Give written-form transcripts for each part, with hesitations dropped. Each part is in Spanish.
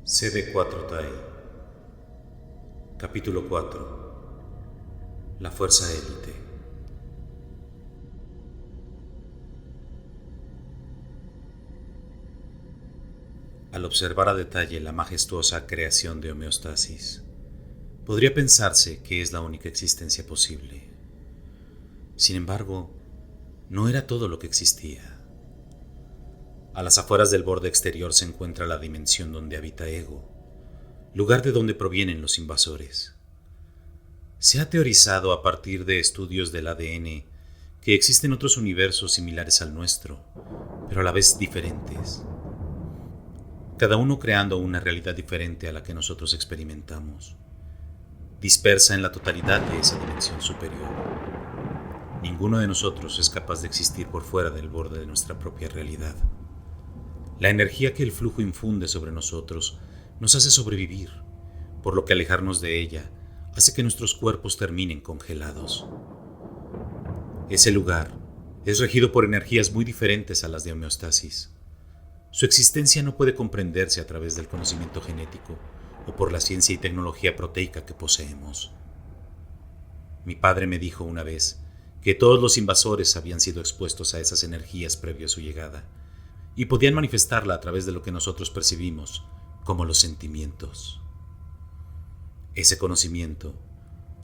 CD4 Tai. Capítulo 4. La Fuerza Élite. Al observar a detalle la majestuosa creación de homeostasis, podría pensarse que es la única existencia posible. Sin embargo, no era todo lo que existía. A las afueras del borde exterior se encuentra la dimensión donde habita Ego, lugar de donde provienen los invasores. Se ha teorizado a partir de estudios del ADN que existen otros universos similares al nuestro, pero a la vez diferentes, cada uno creando una realidad diferente a la que nosotros experimentamos, dispersa en la totalidad de esa dimensión superior. Ninguno de nosotros es capaz de existir por fuera del borde de nuestra propia realidad. La energía que el flujo infunde sobre nosotros nos hace sobrevivir, por lo que alejarnos de ella hace que nuestros cuerpos terminen congelados. Ese lugar es regido por energías muy diferentes a las de homeostasis. Su existencia no puede comprenderse a través del conocimiento genético o por la ciencia y tecnología proteica que poseemos. Mi padre me dijo una vez que todos los invasores habían sido expuestos a esas energías previo a su llegada, y podían manifestarla a través de lo que nosotros percibimos como los sentimientos. Ese conocimiento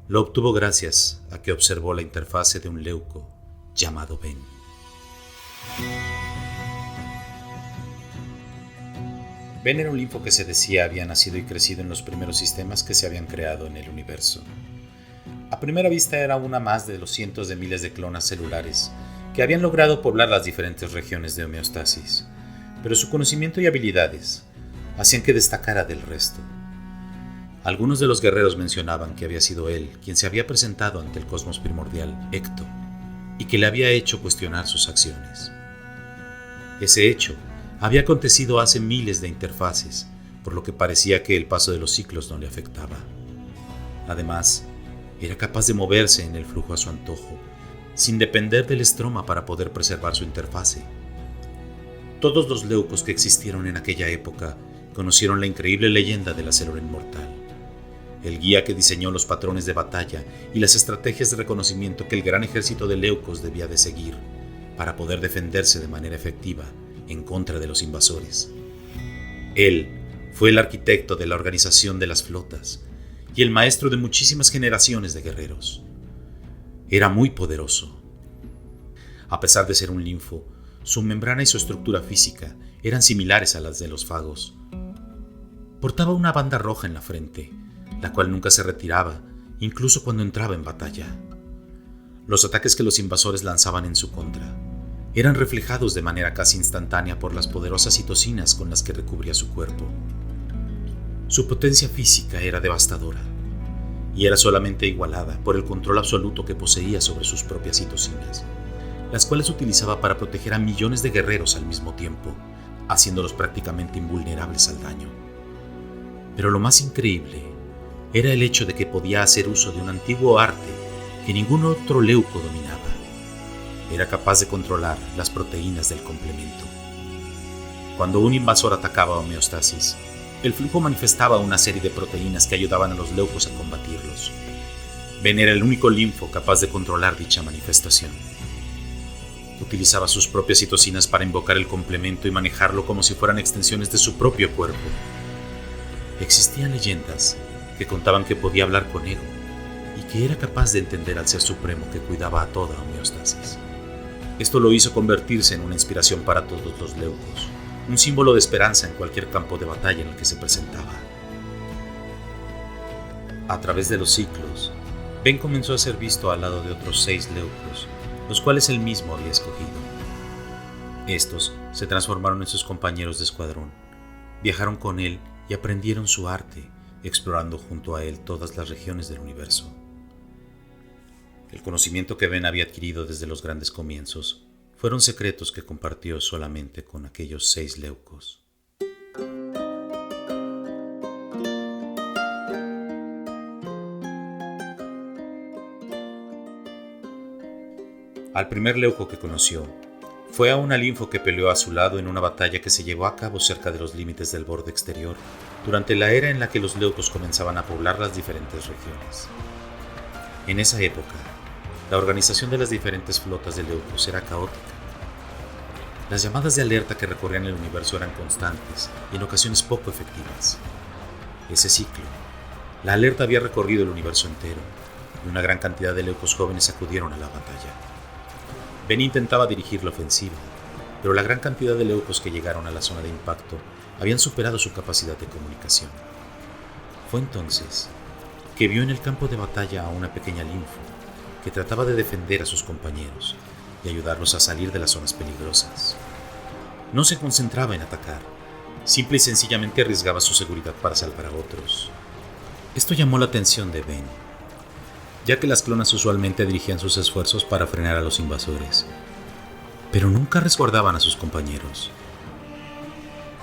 lo obtuvo gracias a que observó la interfase de un leuco llamado Ben. Ben era un linfo que se decía había nacido y crecido en los primeros sistemas que se habían creado en el universo. A primera vista era una más de los cientos de miles de clonas celulares que habían logrado poblar las diferentes regiones de homeostasis, pero su conocimiento y habilidades hacían que destacara del resto. Algunos de los guerreros mencionaban que había sido él quien se había presentado ante el cosmos primordial, Ecto, y que le había hecho cuestionar sus acciones. Ese hecho había acontecido hace miles de interfaces, por lo que parecía que el paso de los ciclos no le afectaba. Además, era capaz de moverse en el flujo a su antojo, sin depender del estroma para poder preservar su interfase. Todos los leucos que existieron en aquella época conocieron la increíble leyenda de la célula inmortal, el guía que diseñó los patrones de batalla y las estrategias de reconocimiento que el gran ejército de leucos debía de seguir para poder defenderse de manera efectiva en contra de los invasores. Él fue el arquitecto de la organización de las flotas y el maestro de muchísimas generaciones de guerreros. Era muy poderoso. A pesar de ser un linfo, su membrana y su estructura física eran similares a las de los fagos. Portaba una banda roja en la frente, la cual nunca se retiraba, incluso cuando entraba en batalla. Los ataques que los invasores lanzaban en su contra eran reflejados de manera casi instantánea por las poderosas citocinas con las que recubría su cuerpo. Su potencia física era devastadora, y era solamente igualada por el control absoluto que poseía sobre sus propias citocinas, las cuales utilizaba para proteger a millones de guerreros al mismo tiempo, haciéndolos prácticamente invulnerables al daño. Pero lo más increíble era el hecho de que podía hacer uso de un antiguo arte que ningún otro leuco dominaba. Era capaz de controlar las proteínas del complemento. Cuando un invasor atacaba a homeostasis, el flujo manifestaba una serie de proteínas que ayudaban a los leucos a combatirlos. Ben era el único linfo capaz de controlar dicha manifestación. Utilizaba sus propias citocinas para invocar el complemento y manejarlo como si fueran extensiones de su propio cuerpo. Existían leyendas que contaban que podía hablar con Ego y que era capaz de entender al ser supremo que cuidaba a toda homeostasis. Esto lo hizo convertirse en una inspiración para todos los leucos, un símbolo de esperanza en cualquier campo de batalla en el que se presentaba. A través de los ciclos, Ben comenzó a ser visto al lado de otros 6 leucos, los cuales él mismo había escogido. Estos se transformaron en sus compañeros de escuadrón, viajaron con él y aprendieron su arte, explorando junto a él todas las regiones del universo. El conocimiento que Ben había adquirido desde los grandes comienzos fueron secretos que compartió solamente con aquellos 6 leucos. Al primer leuco que conoció fue a una linfo que peleó a su lado en una batalla que se llevó a cabo cerca de los límites del borde exterior, durante la era en la que los leucos comenzaban a poblar las diferentes regiones. En esa época, la organización de las diferentes flotas de leucos era caótica. Las llamadas de alerta que recorrían el universo eran constantes y en ocasiones poco efectivas. Ese ciclo, la alerta había recorrido el universo entero y una gran cantidad de leucos jóvenes acudieron a la batalla. Ben intentaba dirigir la ofensiva, pero la gran cantidad de leucos que llegaron a la zona de impacto habían superado su capacidad de comunicación. Fue entonces que vio en el campo de batalla a una pequeña linfo que trataba de defender a sus compañeros y ayudarlos a salir de las zonas peligrosas. No se concentraba en atacar, simple y sencillamente arriesgaba su seguridad para salvar a otros. Esto llamó la atención de Ben, ya que las clonas usualmente dirigían sus esfuerzos para frenar a los invasores, pero nunca resguardaban a sus compañeros.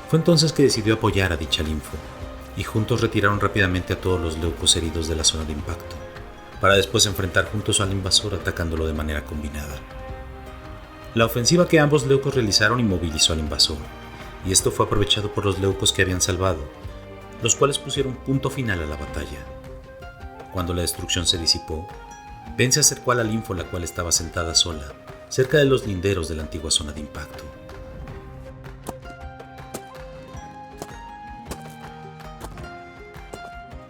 Fue entonces que decidió apoyar a dicha linfo, y juntos retiraron rápidamente a todos los leucos heridos de la zona de impacto, para después enfrentar juntos al invasor atacándolo de manera combinada. La ofensiva que ambos leucos realizaron inmovilizó al invasor, y esto fue aprovechado por los leucos que habían salvado, los cuales pusieron punto final a la batalla. Cuando la destrucción se disipó, Ben se acercó a la linfo, la cual estaba sentada sola, cerca de los linderos de la antigua zona de impacto.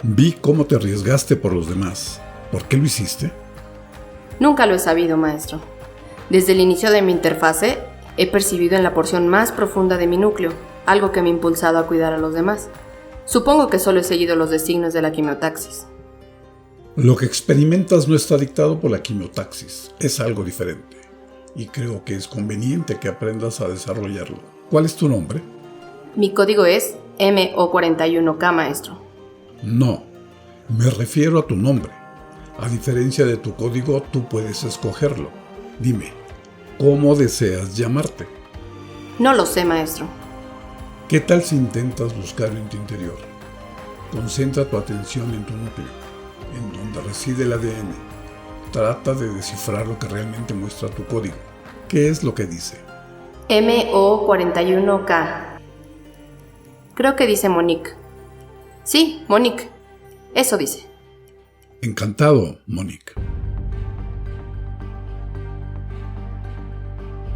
Vi cómo te arriesgaste por los demás. ¿Por qué lo hiciste? Nunca lo he sabido, maestro. Desde el inicio de mi interfase, he percibido en la porción más profunda de mi núcleo, algo que me ha impulsado a cuidar a los demás. Supongo que solo he seguido los designios de la quimiotaxis. Lo que experimentas no está dictado por la quimiotaxis, es algo diferente. Y creo que es conveniente que aprendas a desarrollarlo. ¿Cuál es tu nombre? Mi código es MO41K, maestro. No, me refiero a tu nombre. A diferencia de tu código, tú puedes escogerlo. Dime, ¿cómo deseas llamarte? No lo sé, maestro. ¿Qué tal si intentas buscarlo en tu interior? Concentra tu atención en tu núcleo, en donde reside el ADN. Trata de descifrar lo que realmente muestra tu código. ¿Qué es lo que dice? MO41K. Creo que dice Monique. Sí, Monique. Eso dice. Encantado, Monique.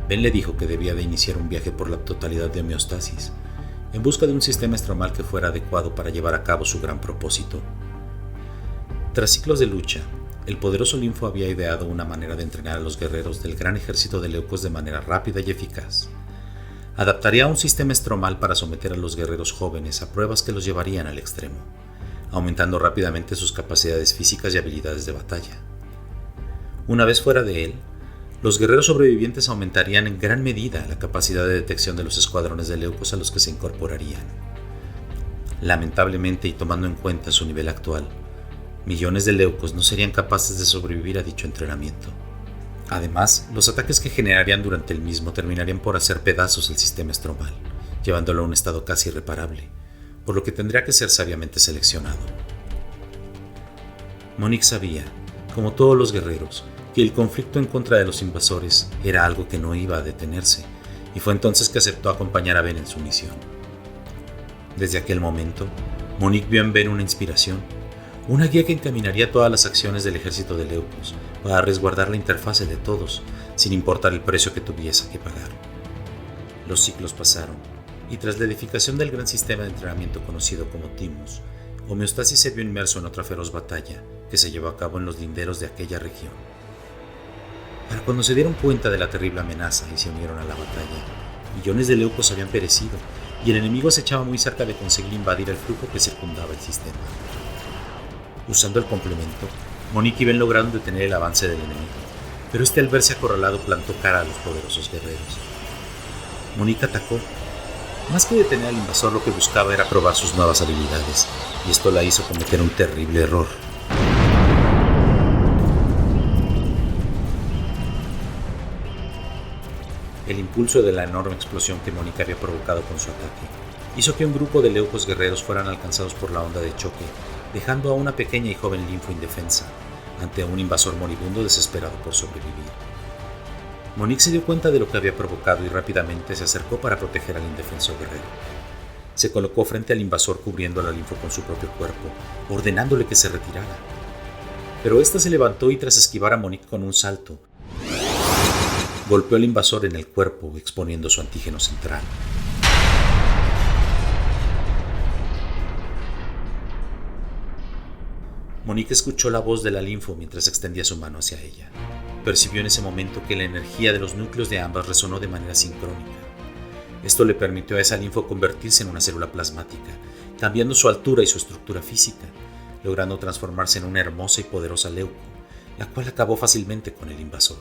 Ben le dijo que debía de iniciar un viaje por la totalidad de homeostasis, en busca de un sistema estromal que fuera adecuado para llevar a cabo su gran propósito. Tras ciclos de lucha, el poderoso linfo había ideado una manera de entrenar a los guerreros del gran ejército de leucos de manera rápida y eficaz. Adaptaría un sistema estromal para someter a los guerreros jóvenes a pruebas que los llevarían al extremo, aumentando rápidamente sus capacidades físicas y habilidades de batalla. Una vez fuera de él, los guerreros sobrevivientes aumentarían en gran medida la capacidad de detección de los escuadrones de leucos a los que se incorporarían. Lamentablemente, y tomando en cuenta su nivel actual, millones de leucos no serían capaces de sobrevivir a dicho entrenamiento. Además, los ataques que generarían durante el mismo terminarían por hacer pedazos el sistema estromal, llevándolo a un estado casi irreparable, por lo que tendría que ser sabiamente seleccionado. Monique sabía, como todos los guerreros, que el conflicto en contra de los invasores era algo que no iba a detenerse, y fue entonces que aceptó acompañar a Ben en su misión. Desde aquel momento, Monique vio en Ben una inspiración, una guía que encaminaría todas las acciones del ejército de leucos para resguardar la interfase de todos, sin importar el precio que tuviese que pagar. Los siglos pasaron, y tras la edificación del gran sistema de entrenamiento conocido como Timus, Homeostasis se vio inmerso en otra feroz batalla que se llevó a cabo en los linderos de aquella región. Para cuando se dieron cuenta de la terrible amenaza y se unieron a la batalla, millones de leucos habían perecido y el enemigo se echaba muy cerca de conseguir invadir el flujo que circundaba el sistema. Usando el complemento, Monique y Ben lograron detener el avance del enemigo, pero este al verse acorralado plantó cara a los poderosos guerreros. Monique atacó. Más que detener al invasor, lo que buscaba era probar sus nuevas habilidades, y esto la hizo cometer un terrible error. El impulso de la enorme explosión que Monique había provocado con su ataque hizo que un grupo de leucos guerreros fueran alcanzados por la onda de choque, dejando a una pequeña y joven linfo indefensa ante un invasor moribundo desesperado por sobrevivir. Monique se dio cuenta de lo que había provocado y rápidamente se acercó para proteger al indefenso guerrero. Se colocó frente al invasor cubriendo a la linfo con su propio cuerpo, ordenándole que se retirara. Pero ésta se levantó y tras esquivar a Monique con un salto, golpeó al invasor en el cuerpo, exponiendo su antígeno central. Monique escuchó la voz de la linfo mientras extendía su mano hacia ella. Percibió en ese momento que la energía de los núcleos de ambas resonó de manera sincrónica. Esto le permitió a esa linfo convertirse en una célula plasmática, cambiando su altura y su estructura física, logrando transformarse en una hermosa y poderosa leuco, la cual acabó fácilmente con el invasor.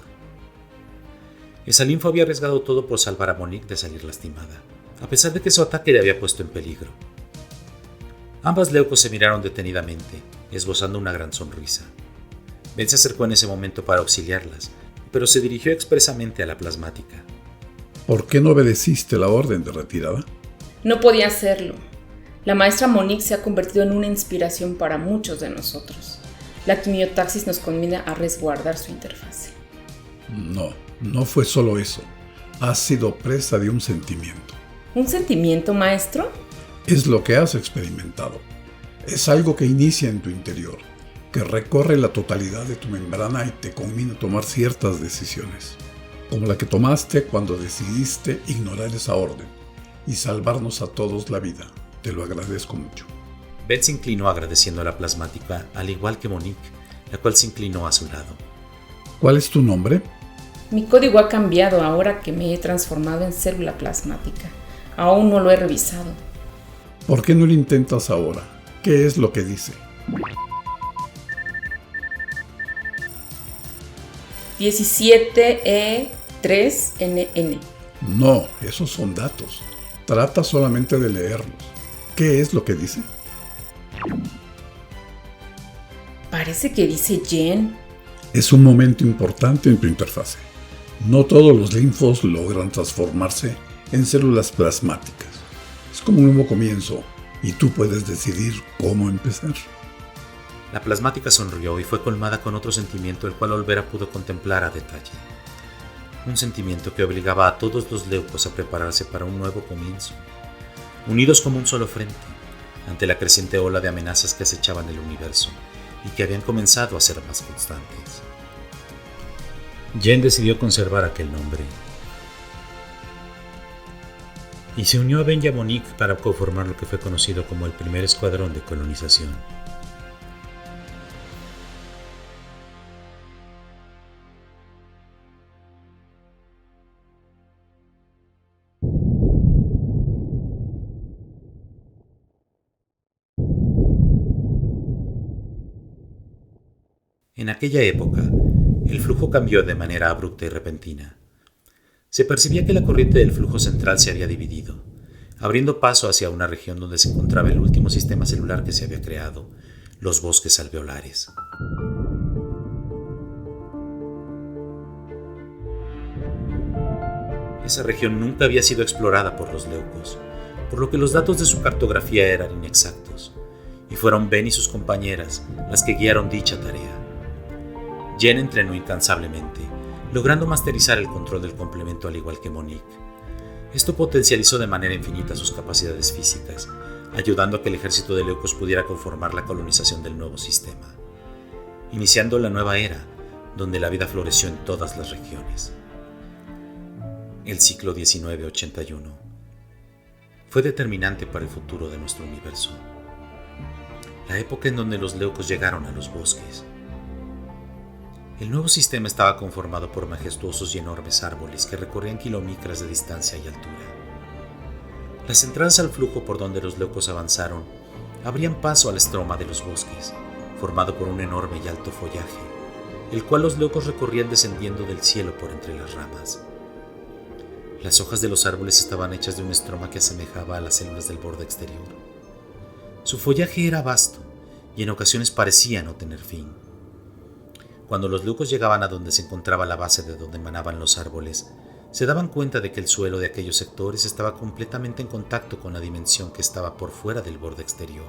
Esa linfo había arriesgado todo por salvar a Monique de salir lastimada, a pesar de que su ataque le había puesto en peligro. Ambas leucos se miraron detenidamente, esbozando una gran sonrisa. Ben se acercó en ese momento para auxiliarlas, pero se dirigió expresamente a la plasmática. ¿Por qué no obedeciste la orden de retirada? No podía hacerlo. La maestra Monique se ha convertido en una inspiración para muchos de nosotros. La quimiotaxis nos conmina a resguardar su interfase. No fue solo eso. Has sido presa de un sentimiento. ¿Un sentimiento, maestro? Es lo que has experimentado. Es algo que inicia en tu interior, que recorre la totalidad de tu membrana y te conmina a tomar ciertas decisiones, como la que tomaste cuando decidiste ignorar esa orden y salvarnos a todos la vida. Te lo agradezco mucho. Ben se inclinó agradeciendo a la plasmática, al igual que Monique, la cual se inclinó a su lado. ¿Cuál es tu nombre? Mi código ha cambiado ahora que me he transformado en célula plasmática. Aún no lo he revisado. ¿Por qué no lo intentas ahora? ¿Qué es lo que dice? 17E3NN. No, esos son datos. Trata solamente de leerlos. ¿Qué es lo que dice? Parece que dice Jen. Es un momento importante en tu interfase. No todos los linfos logran transformarse en células plasmáticas. Es como un nuevo comienzo y tú puedes decidir cómo empezar. La plasmática sonrió y fue colmada con otro sentimiento el cual Olvera pudo contemplar a detalle. Un sentimiento que obligaba a todos los leucos a prepararse para un nuevo comienzo, unidos como un solo frente, ante la creciente ola de amenazas que acechaban el universo y que habían comenzado a ser más constantes. Jen decidió conservar aquel nombre y se unió a Ben y a Monique para conformar lo que fue conocido como el primer escuadrón de colonización. En aquella época, el flujo cambió de manera abrupta y repentina. Se percibía que la corriente del flujo central se había dividido, abriendo paso hacia una región donde se encontraba el último sistema celular que se había creado, los bosques alveolares. Esa región nunca había sido explorada por los leucos, por lo que los datos de su cartografía eran inexactos, y fueron Ben y sus compañeras las que guiaron dicha tarea. Jen entrenó incansablemente, logrando masterizar el control del complemento al igual que Monique. Esto potencializó de manera infinita sus capacidades físicas, ayudando a que el ejército de leucos pudiera conformar la colonización del nuevo sistema, iniciando la nueva era, donde la vida floreció en todas las regiones. El ciclo 1981 fue determinante para el futuro de nuestro universo, la época en donde los leucos llegaron a los bosques. El nuevo sistema estaba conformado por majestuosos y enormes árboles que recorrían kilómetros de distancia y altura. Las entradas al flujo por donde los leucos avanzaron abrían paso al estroma de los bosques, formado por un enorme y alto follaje, el cual los leucos recorrían descendiendo del cielo por entre las ramas. Las hojas de los árboles estaban hechas de un estroma que asemejaba a las células del borde exterior. Su follaje era vasto y en ocasiones parecía no tener fin. Cuando los leucos llegaban a donde se encontraba la base de donde emanaban los árboles, se daban cuenta de que el suelo de aquellos sectores estaba completamente en contacto con la dimensión que estaba por fuera del borde exterior.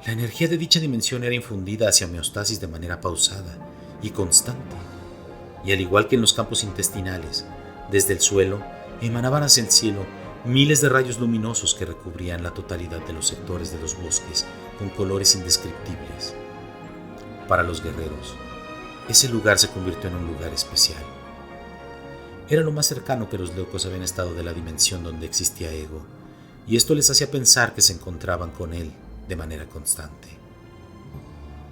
La energía de dicha dimensión era infundida hacia homeostasis de manera pausada y constante, y al igual que en los campos intestinales, desde el suelo emanaban hacia el cielo Miles de rayos luminosos que recubrían la totalidad de los sectores de los bosques con colores indescriptibles. Para los guerreros, ese lugar se convirtió en un lugar especial. Era lo más cercano que los leucos habían estado de la dimensión donde existía Ego, y esto les hacía pensar que se encontraban con él de manera constante.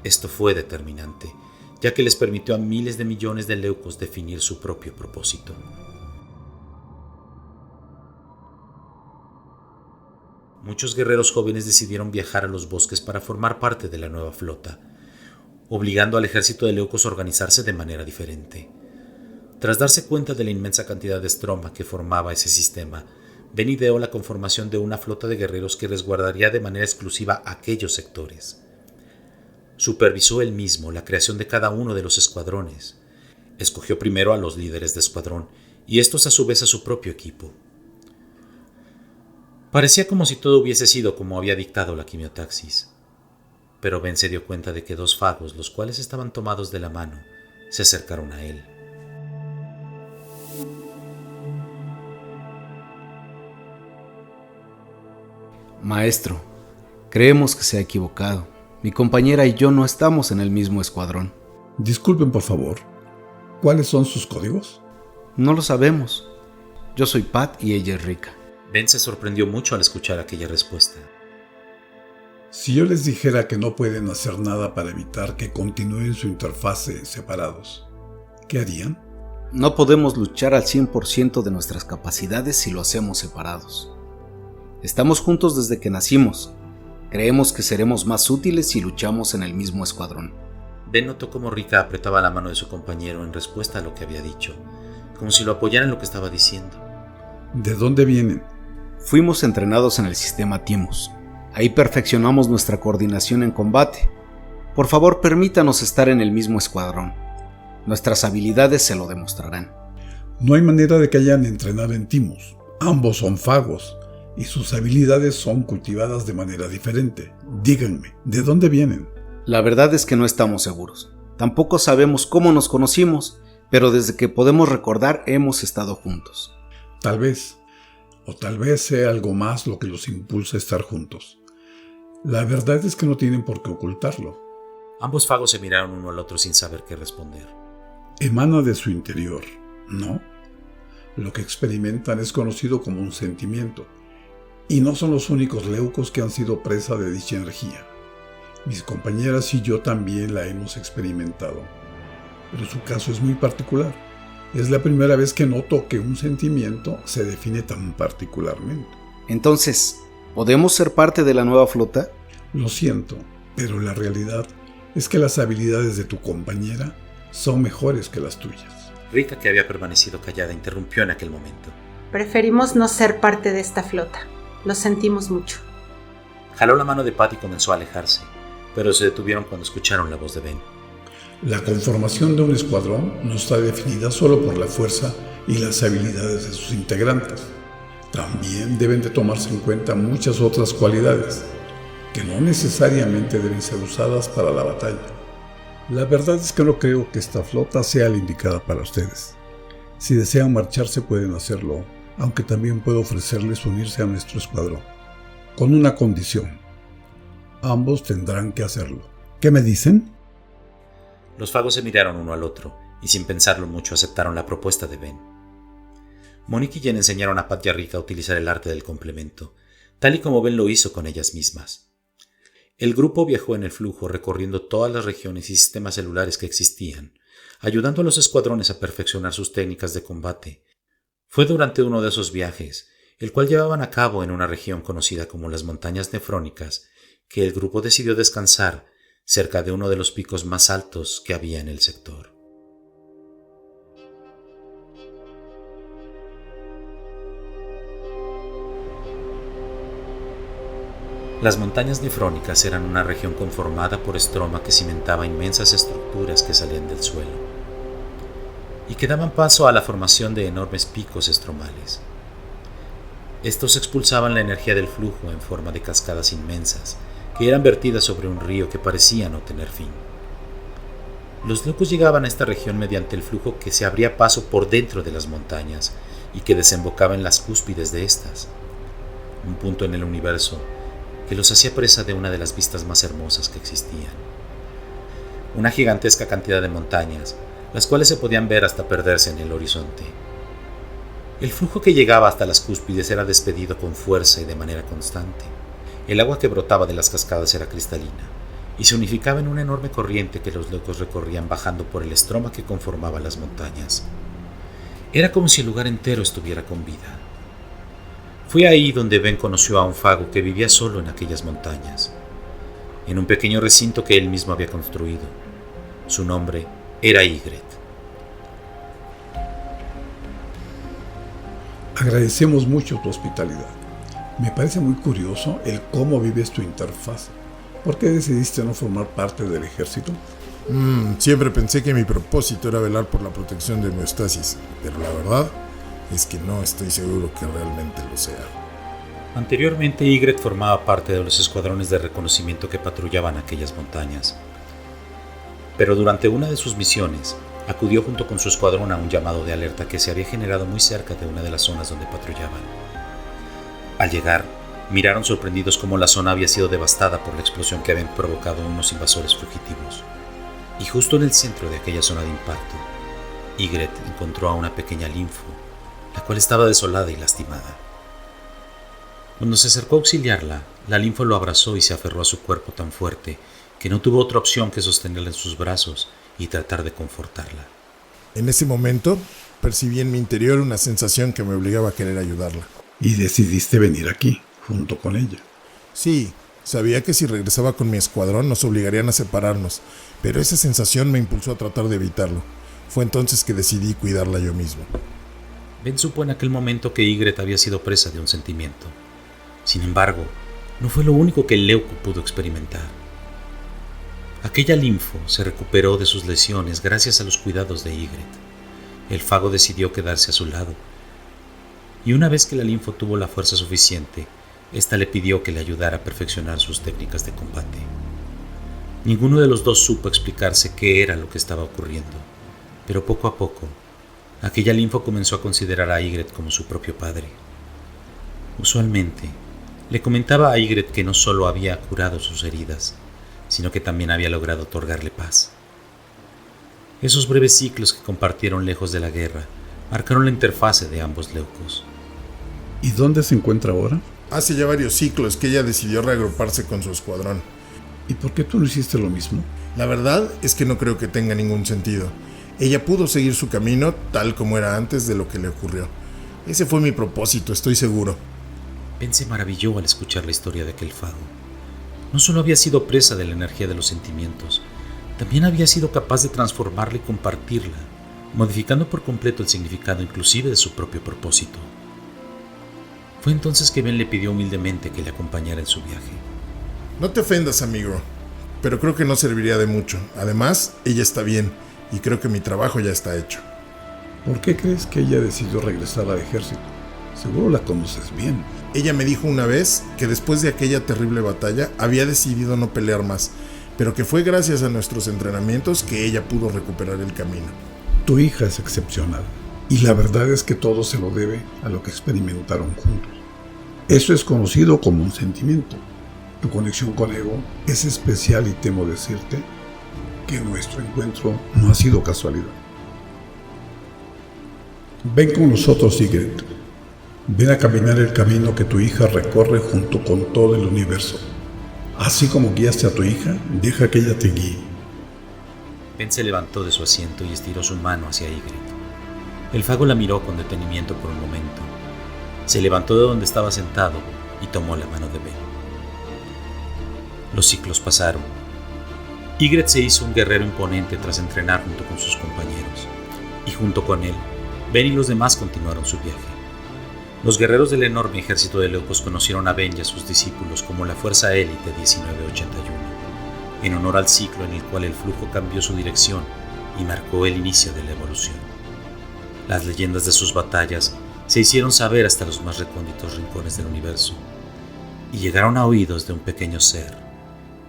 Esto fue determinante, ya que les permitió a miles de millones de leucos definir su propio propósito. Muchos guerreros jóvenes decidieron viajar a los bosques para formar parte de la nueva flota, obligando al ejército de leucos a organizarse de manera diferente. Tras darse cuenta de la inmensa cantidad de estroma que formaba ese sistema, Ben ideó la conformación de una flota de guerreros que resguardaría de manera exclusiva aquellos sectores. Supervisó él mismo la creación de cada uno de los escuadrones. Escogió primero a los líderes de escuadrón y estos a su vez a su propio equipo. Parecía como si todo hubiese sido como había dictado la quimiotaxis. Pero Ben se dio cuenta de que dos fagos, los cuales estaban tomados de la mano, se acercaron a él. Maestro, creemos que se ha equivocado. Mi compañera y yo no estamos en el mismo escuadrón. Disculpen, por favor. ¿Cuáles son sus códigos? No lo sabemos. Yo soy Pat y ella es Rika. Ben se sorprendió mucho al escuchar aquella respuesta. Si yo les dijera que no pueden hacer nada para evitar que continúen su interfase separados, ¿qué harían? No podemos luchar al 100% de nuestras capacidades si lo hacemos separados. Estamos juntos desde que nacimos. Creemos que seremos más útiles si luchamos en el mismo escuadrón. Ben notó cómo Rika apretaba la mano de su compañero en respuesta a lo que había dicho, como si lo apoyara en lo que estaba diciendo. ¿De dónde vienen? Fuimos entrenados en el sistema Timus. Ahí perfeccionamos nuestra coordinación en combate. Por favor, permítanos estar en el mismo escuadrón. Nuestras habilidades se lo demostrarán. No hay manera de que hayan entrenado en Timus. Ambos son fagos y sus habilidades son cultivadas de manera diferente. Díganme, ¿de dónde vienen? La verdad es que no estamos seguros. Tampoco sabemos cómo nos conocimos, pero desde que podemos recordar hemos estado juntos. Tal vez sea algo más lo que los impulsa a estar juntos. La verdad es que no tienen por qué ocultarlo. Ambos fagos se miraron uno al otro sin saber qué responder. Emana de su interior, ¿no? Lo que experimentan es conocido como un sentimiento, y no son los únicos leucos que han sido presa de dicha energía. Mis compañeras y yo también la hemos experimentado, pero su caso es muy particular. Es la primera vez que noto que un sentimiento se define tan particularmente. Entonces, ¿podemos ser parte de la nueva flota? Lo siento, pero la realidad es que las habilidades de tu compañera son mejores que las tuyas. Rika, que había permanecido callada, interrumpió en aquel momento. Preferimos no ser parte de esta flota. Lo sentimos mucho. Jaló la mano de Pat y comenzó a alejarse, pero se detuvieron cuando escucharon la voz de Ben. La conformación de un escuadrón no está definida solo por la fuerza y las habilidades de sus integrantes. También deben de tomarse en cuenta muchas otras cualidades, que no necesariamente deben ser usadas para la batalla. La verdad es que no creo que esta flota sea la indicada para ustedes. Si desean marcharse pueden hacerlo, aunque también puedo ofrecerles unirse a nuestro escuadrón, con una condición. Ambos tendrán que hacerlo. ¿Qué me dicen? Los fagos se miraron uno al otro, y sin pensarlo mucho aceptaron la propuesta de Ben. Monique y Jen enseñaron a Pat y a Rika a utilizar el arte del complemento, tal y como Ben lo hizo con ellas mismas. El grupo viajó en el flujo recorriendo todas las regiones y sistemas celulares que existían, ayudando a los escuadrones a perfeccionar sus técnicas de combate. Fue durante uno de esos viajes, el cual llevaban a cabo en una región conocida como las Montañas Nefrónicas, que el grupo decidió descansar cerca de uno de los picos más altos que había en el sector. Las Montañas Nefrónicas eran una región conformada por estroma que cimentaba inmensas estructuras que salían del suelo y que daban paso a la formación de enormes picos estromales. Estos expulsaban la energía del flujo en forma de cascadas inmensas que eran vertidas sobre un río que parecía no tener fin. Los leucos llegaban a esta región mediante el flujo que se abría paso por dentro de las montañas y que desembocaba en las cúspides de estas. un punto en el universo que los hacía presa de una de las vistas más hermosas que existían. Una gigantesca cantidad de montañas, las cuales se podían ver hasta perderse en el horizonte. El flujo que llegaba hasta las cúspides era despedido con fuerza y de manera constante. El agua que brotaba de las cascadas era cristalina y se unificaba en una enorme corriente que los locos recorrían bajando por el estroma que conformaba las montañas. Era como si el lugar entero estuviera con vida. Fue ahí donde Ben conoció a un fago que vivía solo en aquellas montañas, en un pequeño recinto que él mismo había construido. Su nombre era Ygritte. Agradecemos mucho tu hospitalidad. Me parece muy curioso el cómo vives tu interfaz. ¿Por qué decidiste no formar parte del ejército? Siempre pensé que mi propósito era velar por la protección de homeostasis, pero la verdad es que no estoy seguro que realmente lo sea. Anteriormente, Ygritte formaba parte de los escuadrones de reconocimiento que patrullaban aquellas montañas. Pero durante una de sus misiones, acudió junto con su escuadrón a un llamado de alerta que se había generado muy cerca de una de las zonas donde patrullaban. Al llegar, miraron sorprendidos cómo la zona había sido devastada por la explosión que habían provocado unos invasores fugitivos. Y justo en el centro de aquella zona de impacto, Ygritte encontró a una pequeña linfo, la cual estaba desolada y lastimada. Cuando se acercó a auxiliarla, la linfo lo abrazó y se aferró a su cuerpo tan fuerte que no tuvo otra opción que sostenerla en sus brazos y tratar de confortarla. En ese momento, percibí en mi interior una sensación que me obligaba a querer ayudarla. Y decidiste venir aquí, junto con ella. Sí, sabía que si regresaba con mi escuadrón nos obligarían a separarnos, pero esa sensación me impulsó a tratar de evitarlo. Fue entonces que decidí cuidarla yo mismo. Ben supo en aquel momento que Ygritte había sido presa de un sentimiento. Sin embargo, no fue lo único que el Leuco pudo experimentar. Aquella linfo se recuperó de sus lesiones gracias a los cuidados de Ygritte. El fago decidió quedarse a su lado. Y una vez que la linfo tuvo la fuerza suficiente, ésta le pidió que le ayudara a perfeccionar sus técnicas de combate. Ninguno de los dos supo explicarse qué era lo que estaba ocurriendo, pero poco a poco, aquella linfo comenzó a considerar a Ygritte como su propio padre. Usualmente, le comentaba a Ygritte que no solo había curado sus heridas, sino que también había logrado otorgarle paz. Esos breves ciclos que compartieron lejos de la guerra marcaron la interfase de ambos leucos. ¿Y dónde se encuentra ahora? Hace ya varios ciclos que ella decidió reagruparse con su escuadrón. ¿Y por qué tú no hiciste lo mismo? La verdad es que no creo que tenga ningún sentido. Ella pudo seguir su camino tal como era antes de lo que le ocurrió. Ese fue mi propósito, estoy seguro. Ben se maravilló al escuchar la historia de aquel fago. No solo había sido presa de la energía de los sentimientos, también había sido capaz de transformarla y compartirla, modificando por completo el significado inclusive de su propio propósito. Fue entonces que Ben le pidió humildemente que le acompañara en su viaje. No te ofendas, amigo, pero creo que no serviría de mucho. Además, ella está bien y creo que mi trabajo ya está hecho. ¿Por qué crees que ella decidió regresar al ejército? Seguro la conoces bien. Ella me dijo una vez que después de aquella terrible batalla había decidido no pelear más, pero que fue gracias a nuestros entrenamientos que ella pudo recuperar el camino. Tu hija es excepcional, y la verdad es que todo se lo debe a lo que experimentaron juntos. Eso es conocido como un sentimiento. Tu conexión con Ego es especial y temo decirte que nuestro encuentro no ha sido casualidad. Ven con nosotros, Ygritte. Ven a caminar el camino que tu hija recorre junto con todo el universo. Así como guiaste a tu hija, deja que ella te guíe. Ben se levantó de su asiento y estiró su mano hacia Ygritte. El fago la miró con detenimiento por un momento. Se levantó de donde estaba sentado y tomó la mano de Ben. Los ciclos pasaron. Ygritte se hizo un guerrero imponente tras entrenar junto con sus compañeros, y junto con él, Ben y los demás continuaron su viaje. Los guerreros del enorme ejército de leucos conocieron a Ben y a sus discípulos como la Fuerza Élite 1981, en honor al ciclo en el cual el flujo cambió su dirección y marcó el inicio de la evolución. Las leyendas de sus batallas se hicieron saber hasta los más recónditos rincones del universo, y llegaron a oídos de un pequeño ser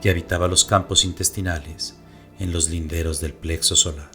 que habitaba los campos intestinales en los linderos del plexo solar.